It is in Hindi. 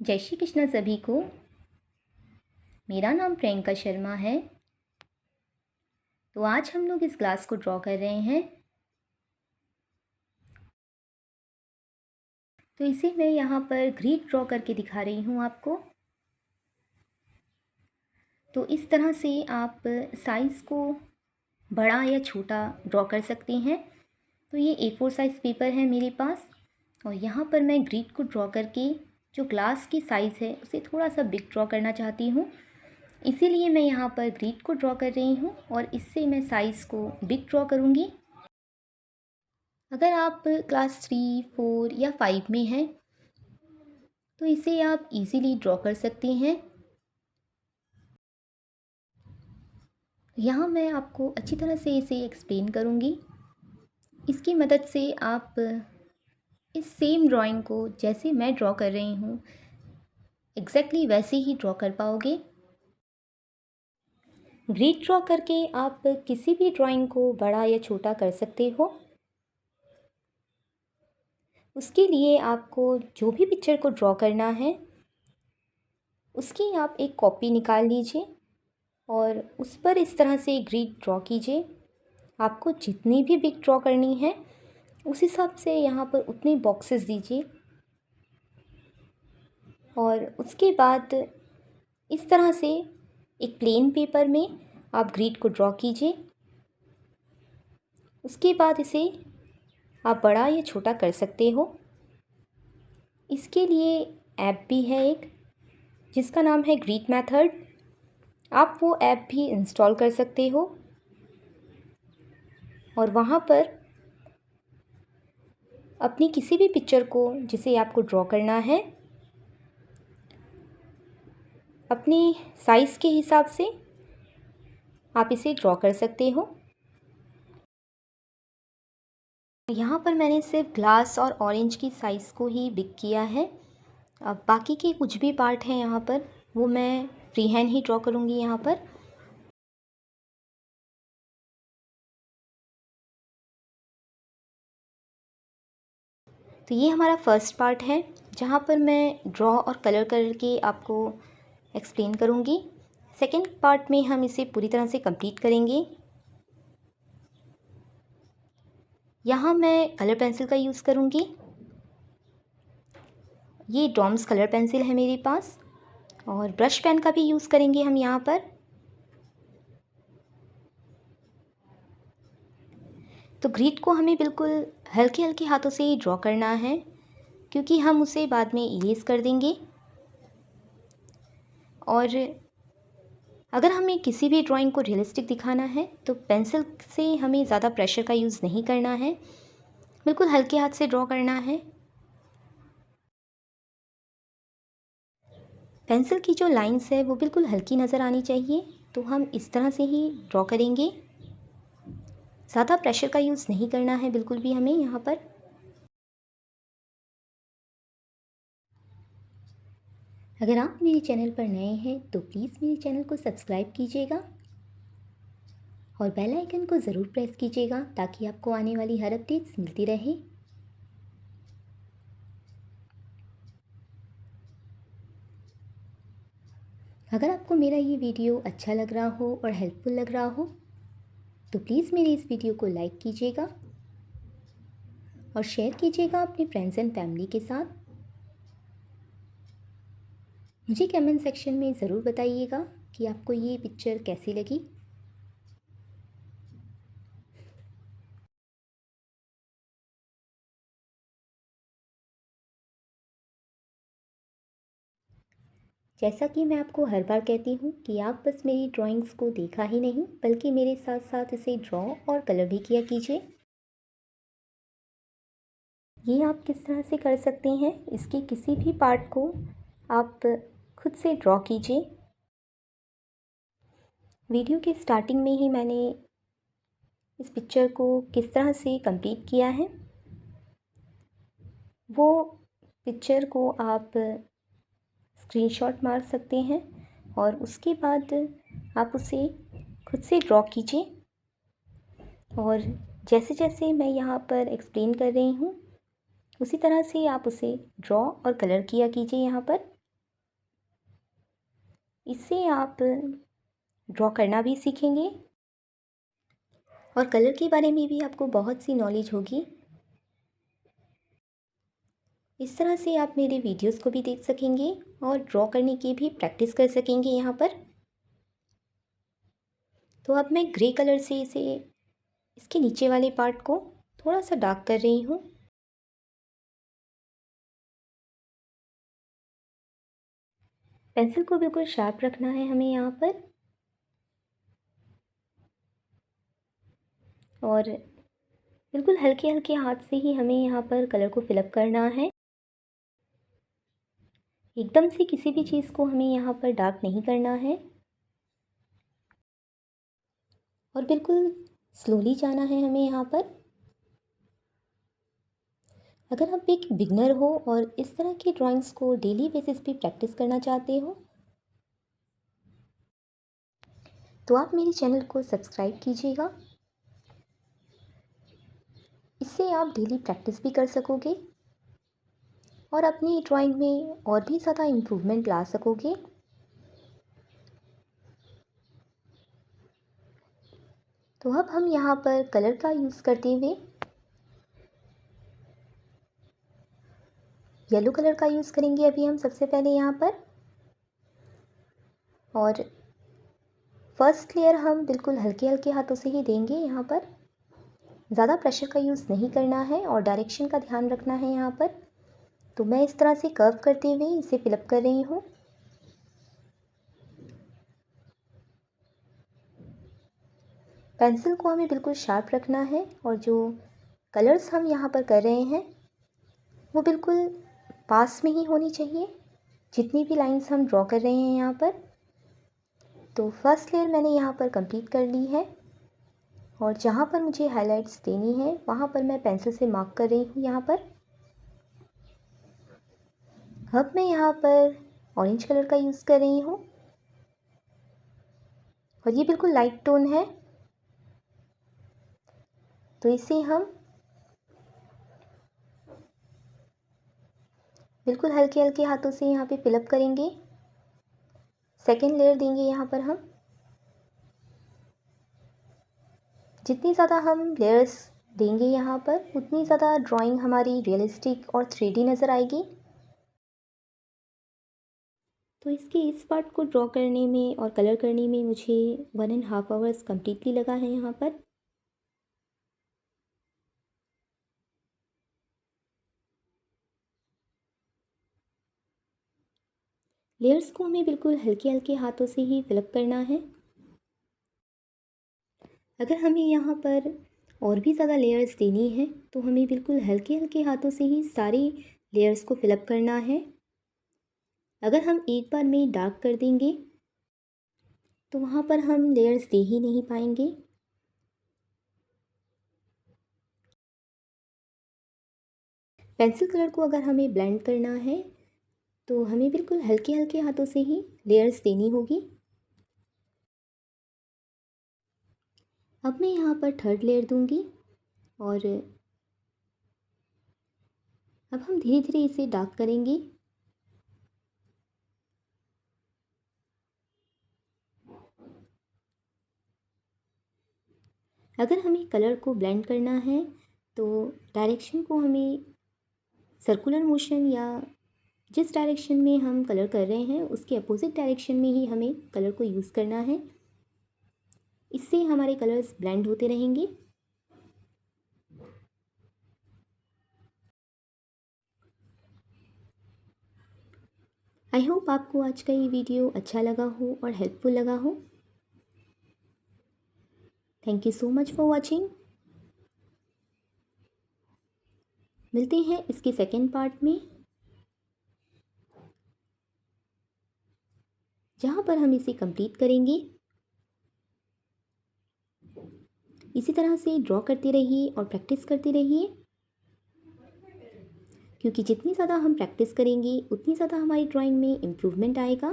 जय श्री कृष्ण सभी को। मेरा नाम प्रियंका शर्मा है। तो आज हम लोग इस ग्लास को ड्रॉ कर रहे हैं। तो इसे मैं यहाँ पर ग्रिड ड्रॉ करके दिखा रही हूँ आपको। तो इस तरह से आप साइज़ को बड़ा या छोटा ड्रॉ कर सकते हैं। तो ये A4 साइज़ पेपर है मेरे पास, और यहाँ पर मैं ग्रिड को ड्रॉ करके जो ग्लास की साइज़ है उसे थोड़ा सा बिग ड्रॉ करना चाहती हूँ। इसीलिए मैं यहाँ पर ग्रिड को ड्रॉ कर रही हूँ और इससे मैं साइज़ को बिग ड्रॉ करूँगी। अगर आप क्लास 3, 4 या 5 में हैं तो इसे आप इजीली ड्रॉ कर सकते हैं। यहाँ मैं आपको अच्छी तरह से इसे एक्सप्लेन करूँगी। इसकी मदद से आप इस सेम ड्राइंग को जैसे मैं ड्रॉ कर रही हूँ एग्जैक्टली वैसे ही ड्रॉ कर पाओगे। ग्रिड ड्रॉ करके आप किसी भी ड्राइंग को बड़ा या छोटा कर सकते हो। उसके लिए आपको जो भी पिक्चर को ड्रॉ करना है उसकी आप एक कॉपी निकाल लीजिए और उस पर इस तरह से ग्रिड ड्रॉ कीजिए। आपको जितनी भी बिग ड्रॉ करनी है उस हिसाब से यहाँ पर उतने बॉक्सेस दीजिए, और उसके बाद इस तरह से एक प्लेन पेपर में आप ग्रिड को ड्रॉ कीजिए। उसके बाद इसे आप बड़ा या छोटा कर सकते हो। इसके लिए ऐप भी है एक जिसका नाम है ग्रिड मेथड। आप वो ऐप भी इंस्टॉल कर सकते हो और वहाँ पर अपनी किसी भी पिक्चर को जिसे आपको ड्रॉ करना है अपनी साइज़ के हिसाब से आप इसे ड्रॉ कर सकते हो। यहाँ पर मैंने सिर्फ ग्लास और ऑरेंज की साइज़ को ही बिग किया है। अब बाकी के कुछ भी पार्ट हैं यहाँ पर वो मैं फ्री हैंड ही ड्रॉ करूँगी यहाँ पर। तो ये हमारा फर्स्ट पार्ट है जहाँ पर मैं ड्रॉ और कलर करके आपको एक्सप्लेन करूँगी। सेकंड पार्ट में हम इसे पूरी तरह से कंप्लीट करेंगे। यहाँ मैं कलर पेंसिल का यूज़ करूँगी। ये डॉम्स कलर पेंसिल है मेरे पास, और ब्रश पेन का भी यूज़ करेंगे हम यहाँ पर। तो ग्रिड को हमें बिल्कुल हल्के हल्के हाथों से ही ड्रॉ करना है क्योंकि हम उसे बाद में इरेज कर देंगे। और अगर हमें किसी भी ड्राइंग को रियलिस्टिक दिखाना है तो पेंसिल से हमें ज़्यादा प्रेशर का यूज़ नहीं करना है, बिल्कुल हल्के हाथ से ड्रॉ करना है। पेंसिल की जो लाइंस है वो बिल्कुल हल्की नज़र आनी चाहिए, तो हम इस तरह से ही ड्रॉ करेंगे। ज़्यादा प्रेशर का यूज़ नहीं करना है बिल्कुल भी हमें यहाँ पर। अगर आप मेरे चैनल पर नए हैं तो प्लीज़ मेरे चैनल को सब्सक्राइब कीजिएगा और बेल आइकन को ज़रूर प्रेस कीजिएगा ताकि आपको आने वाली हर अपडेट्स मिलती रहे। अगर आपको मेरा ये वीडियो अच्छा लग रहा हो और हेल्पफुल लग रहा हो तो प्लीज़ मेरे इस वीडियो को लाइक कीजिएगा और शेयर कीजिएगा अपने फ्रेंड्स एंड फैमिली के साथ। मुझे कमेंट सेक्शन में ज़रूर बताइएगा कि आपको ये पिक्चर कैसी लगी। जैसा कि मैं आपको हर बार कहती हूँ कि आप बस मेरी ड्राइंग्स को देखा ही नहीं बल्कि मेरे साथ साथ इसे ड्रॉ और कलर भी किया कीजिए। ये आप किस तरह से कर सकते हैं, इसके किसी भी पार्ट को आप खुद से ड्रॉ कीजिए। वीडियो के स्टार्टिंग में ही मैंने इस पिक्चर को किस तरह से कंप्लीट किया है वो पिक्चर को आप स्क्रीनशॉट मार सकते हैं और उसके बाद आप उसे खुद से ड्रॉ कीजिए। और जैसे जैसे मैं यहाँ पर एक्सप्लेन कर रही हूँ उसी तरह से आप उसे ड्रॉ और कलर किया कीजिए यहाँ पर। इससे आप ड्रॉ करना भी सीखेंगे और कलर के बारे में भी आपको बहुत सी नॉलेज होगी। इस तरह से आप मेरे वीडियोस को भी देख सकेंगे और ड्रॉ करने की भी प्रैक्टिस कर सकेंगे यहाँ पर। तो अब मैं ग्रे कलर से इसे इसके नीचे वाले पार्ट को थोड़ा सा डार्क कर रही हूँ। पेंसिल को बिल्कुल शार्प रखना है हमें यहाँ पर और बिल्कुल हल्के हल्के हाथ से ही हमें यहाँ पर कलर को फिलअप करना है। एकदम से किसी भी चीज़ को हमें यहाँ पर डार्क नहीं करना है और बिल्कुल स्लोली जाना है हमें यहाँ पर। अगर आप एक बिगनर हो और इस तरह की ड्राइंग्स को डेली बेसिस पे प्रैक्टिस करना चाहते हो तो आप मेरे चैनल को सब्सक्राइब कीजिएगा। इससे आप डेली प्रैक्टिस भी कर सकोगे और अपनी ड्राइंग में और भी ज़्यादा इम्प्रूवमेंट ला सकोगे। तो अब हम यहाँ पर कलर का यूज़ करते हुए येलो कलर का यूज़ करेंगे अभी हम सबसे पहले यहाँ पर। और फर्स्ट लेयर हम बिल्कुल हल्के हल्के हाथों से ही देंगे यहाँ पर। ज़्यादा प्रेशर का यूज़ नहीं करना है और डायरेक्शन का ध्यान रखना है यहाँ पर। तो मैं इस तरह से कर्व करते हुए इसे फिलअप कर रही हूँ। पेंसिल को हमें बिल्कुल शार्प रखना है और जो कलर्स हम यहाँ पर कर रहे हैं वो बिल्कुल पास में ही होनी चाहिए जितनी भी लाइंस हम ड्रॉ कर रहे हैं यहाँ पर। तो फर्स्ट लेयर मैंने यहाँ पर कंप्लीट कर ली है और जहाँ पर मुझे हाइलाइट्स देनी है वहाँ पर मैं पेंसिल से मार्क कर रही हूँ यहाँ पर। अब मैं यहाँ पर ऑरेंज कलर का यूज़ कर रही हूँ और ये बिल्कुल लाइट टोन है तो इसे हम बिल्कुल हल्के हल्के हाथों से यहाँ पे फिलअप करेंगे। सेकेंड लेयर देंगे यहाँ पर हम। जितनी ज़्यादा हम लेयर्स देंगे यहाँ पर उतनी ज़्यादा ड्राइंग हमारी रियलिस्टिक और 3D नज़र आएगी। तो इसके इस पार्ट को ड्रॉ करने में और कलर करने में मुझे 1.5 आवर्स कम्प्लीटली लगा है यहाँ पर। लेयर्स को हमें बिल्कुल हल्के हल्के हाथों से ही फिलअप करना है। अगर हमें यहाँ पर और भी ज़्यादा लेयर्स देनी है तो हमें बिल्कुल हल्के हल्के हाथों से ही सारी लेयर्स को फिलअप करना है। अगर हम एक बार में डार्क कर देंगे तो वहाँ पर हम लेयर्स दे ही नहीं पाएंगे। पेंसिल कलर को अगर हमें ब्लेंड करना है तो हमें बिल्कुल हल्के हल्के हाथों से ही लेयर्स देनी होगी। अब मैं यहाँ पर थर्ड लेयर दूंगी और अब हम धीरे धीरे इसे डार्क करेंगे। अगर हमें कलर को ब्लेंड करना है तो डायरेक्शन को हमें सर्कुलर मोशन या जिस डायरेक्शन में हम कलर कर रहे हैं उसके अपोजिट डायरेक्शन में ही हमें कलर को यूज़ करना है। इससे हमारे कलर्स ब्लेंड होते रहेंगे। आई होप आपको आज का ये वीडियो अच्छा लगा हो और हेल्पफुल लगा हो। Thank you so much for watching. मिलते हैं इसके सेकेंड पार्ट में जहाँ पर हम इसे कंप्लीट करेंगे। इसी तरह से ड्रॉ करते रहिए और प्रैक्टिस करते रहिए क्योंकि जितनी ज़्यादा हम प्रैक्टिस करेंगे उतनी ज़्यादा हमारी ड्राइंग में इम्प्रूवमेंट आएगा।